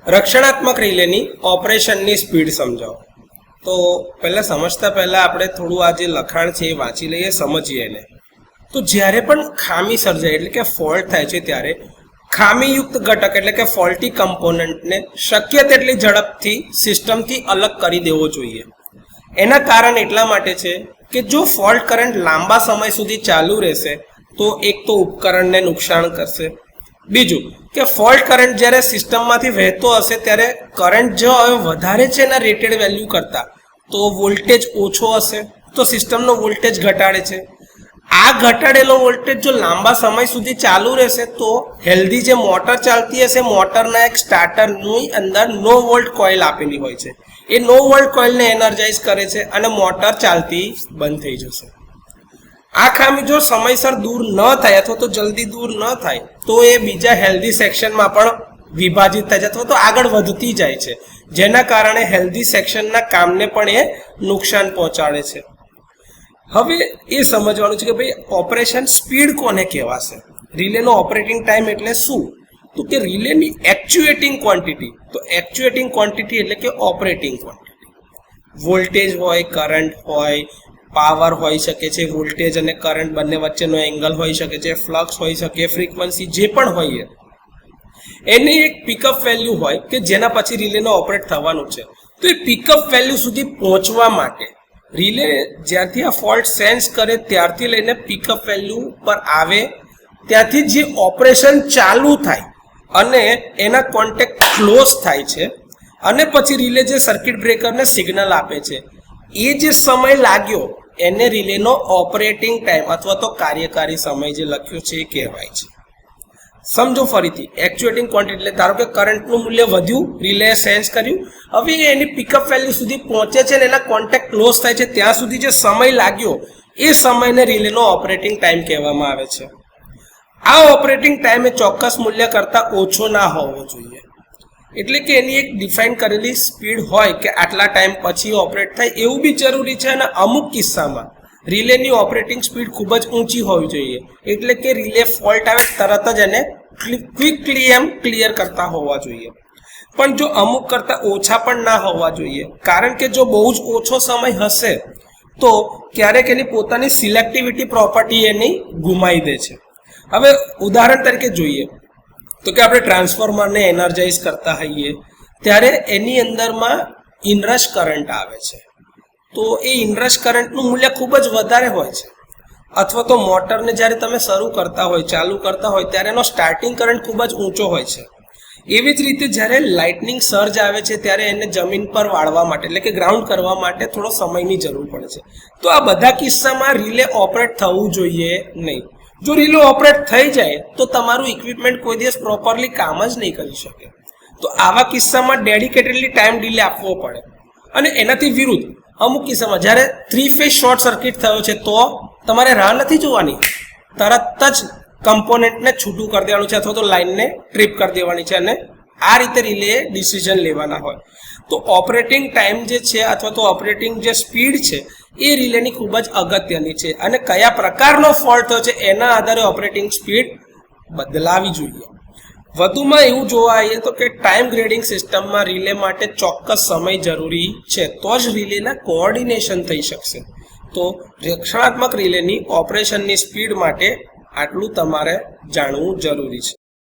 રક્ષણાત્મક રિલેની ઓપરેશનની સ્પીડ સમજાવો. તો પહેલાં સમજતા પહેલાં આપણે થોડું આ જે લખાણ છે એ વાંચી લઈએ, સમજીએ એને. તો જ્યારે પણ ખામી સર્જાય એટલે કે ફોલ્ટ થાય છે ત્યારે ખામીયુક્ત ઘટક એટલે કે ફોલ્ટી કમ્પોનન્ટને શક્ય તેટલી ઝડપથી સિસ્ટમથી અલગ કરી દેવો જોઈએ. એના કારણ એટલા માટે છે કે જો ફોલ્ટ કરંટ લાંબા સમય સુધી ચાલુ રહેશે તો એક તો ઉપકરણને નુકસાન કરશે, બીજું કે ફોલ્ટ કરંટ જ્યારે સિસ્ટમમાંથી વહેતો હશે ત્યારે કરંટ જો હવે વધારે છે એના રેટેડ વેલ્યુ કરતાં તો વોલ્ટેજ ઓછો હશે તો સિસ્ટમનો વોલ્ટેજ ઘટાડે છે. આ ઘટાડેલો વોલ્ટેજ જો લાંબા સમય સુધી ચાલુ રહેશે તો હેલ્ધી જે મોટર ચાલતી હશે, મોટરના એક સ્ટાર્ટરની અંદર નો વોલ્ટ કોઇલ આપેલી હોય છે, એ નો વોલ્ટ કોઇલને એનર્જાઇઝ કરે છે અને મોટર ચાલતી બંધ થઈ જશે. આ ખામી જો સમયસર દૂર ન થાય અથવા તો જલ્દી દૂર ન થાય તો એ બીજા હેલ્ધી સેક્શનમાં પણ વિભાજિત થાય છે અથવા તો આગળ વધતી જાય છે, જેના કારણે હેલ્ધી સેક્શનના કામને પણ એ નુકસાન પહોંચાડે છે. હવે એ સમજવાનું છે કે ભાઈ ઓપરેશન સ્પીડ કોને કહેવાશે, રિલેનો ઓપરેટિંગ ટાઈમ એટલે શું? તો કે રિલેની એક્ચ્યુએટિંગ ક્વોન્ટિટી. તો એક્ચ્યુએટિંગ ક્વોન્ટિટી એટલે કે ઓપરેટિંગ ક્વોન્ટિટી. વોલ્ટેજ હોય, કરંટ હોય, પાવર હોઈ શકે છે, વોલ્ટેજ અને કરંટ બંને વચ્ચેનો એંગલ હોઈ શકે છે, ફ્લક્સ હોઈ શકે, ફ્રીક્વન્સી જે પણ હોય એની એક પિકઅપ વેલ્યુ હોય કે જેના પછી રિલેનો ઓપરેટ થવાનું છે. તો એ પિકઅપ વેલ્યુ સુધી પહોંચવા માટે રિલે જ્યારથી આ ફોલ્ટ સેન્સ કરે ત્યારથી લઈને પિકઅપ વેલ્યુ પર આવે ત્યાંથી જે ઓપરેશન ચાલુ થાય અને એના કોન્ટેક્ટ ક્લોઝ થાય છે અને પછી રિલે જે સર્કિટ બ્રેકરને સિગ્નલ આપે છે એ જે સમય લાગ્યો એને રિલેનો ઓપરેટિંગ ટાઈમ અથવા તો કાર્યકારી સમય જે લખ્યો છે એ કહેવાય છે. સમજો ફરીથી, એક્ચ્યુએટિંગ ક્વોન્ટિટી એટલે ધારો કે કરંટનું મૂલ્ય વધ્યું, રિલે સેન્સ કર્યું, હવે એની પિકઅપ વેલ્યુ સુધી પહોંચે છે અને એના કોન્ટેક્ટ ક્લોઝ થાય છે ત્યાં સુધી જે સમય લાગ્યો એ સમયને રિલેનો ઓપરેટિંગ ટાઈમ કહેવામાં આવે છે. આ ઓપરેટિંગ ટાઈમ એ ચોક્કસ મૂલ્ય કરતાં ઓછો ના હોવો જોઈએ, એટલે કે એની એક ડિફાઇન કરેલી સ્પીડ હોય કે આટલા ટાઈમ પછી ઓપરેટ થાય એવું બી જરૂરી છે. અને અમુક કિસ્સામાં રિલેની ઓપરેટિંગ સ્પીડ ખૂબ જ ઊંચી હોવી જોઈએ, એટલે કે રિલે ફોલ્ટ આવે તરત જ એને ક્વિકલી ક્લિયર કરતા હોવા જોઈએ. પણ જો અમુક કરતાં ઓછા પણ ના હોવા જોઈએ, કારણ કે જો બહુ જ ઓછો સમય હશે તો ક્યારેક એની પોતાની સિલેક્ટિવિટી પ્રોપર્ટી એની ગુમાવી દે છે. હવે ઉદાહરણ તરીકે જોઈએ તો કે આપણે ટ્રાન્સફોર્મરને એનર્જાઇઝ કરતા હોઈએ ત્યારે એની અંદરમાં ઇનરશ કરંટ આવે છે, તો એ ઇનરશ કરંટનું મૂલ્ય ખૂબ જ વધારે હોય છે. અથવા તો મોટરને જ્યારે તમે શરૂ કરતા હોય, ચાલુ કરતા હોય ત્યારે એનો સ્ટાર્ટિંગ કરંટ ખૂબ જ ઊંચો હોય છે. એવી જ રીતે જ્યારે લાઇટનિંગ સર્જ આવે છે ત્યારે એને જમીન પર વાળવા માટે એટલે કે ગ્રાઉન્ડ કરવા માટે થોડો સમયની જરૂર પડે છે. તો આ બધા કિસ્સામાં રિલે ઓપરેટ થવું જોઈએ નહીં. જો રિલે ઓપરેટ થઈ જાય તો તમારું ઇક્વિપમેન્ટ કોઈ દિવસ પ્રોપરલી કામ જ નહીં કરી શકે. તો આવા કિસ્સામાં ડેડિકેટેડલી ટાઈમ ડિલે આપવો પડે. અને એનાથી વિરુદ્ધ અમુક કિસ્સામાં જ્યારે 3 ફેઝ શોર્ટ સર્કિટ થયો છે તો તમારે રાહ નથી જોવાની, તરત જ કમ્પોનેન્ટને છૂટું કરી દેવાનું છે અથવા તો લાઇનને ટ્રીપ કરી દેવાની છે અને આ રીતે રિલે ડિસિઝન લેવાના હોય. તો ઓપરેટિંગ ટાઈમ જે છે અથવા તો ઓપરેટિંગ જે સ્પીડ છે એ રિલેની ખૂબ જ અગત્યની છે અને કયા પ્રકારનો ફોલ્ટ થયો છે એના આધારે ઓપરેટિંગ સ્પીડ બદલાવી જોઈએ. વધુમાં એવું જોવા આવીએ તો કે ટાઈમ ગ્રેડિંગ સિસ્ટમમાં રિલે માટે ચોક્કસ સમય જરૂરી છે, તો જ રિલેના કોઓર્ડિનેશન થઈ શકશે. તો રક્ષણાત્મક રિલેની ઓપરેશનની સ્પીડ માટે આટલું તમારે જાણવું જરૂરી છે.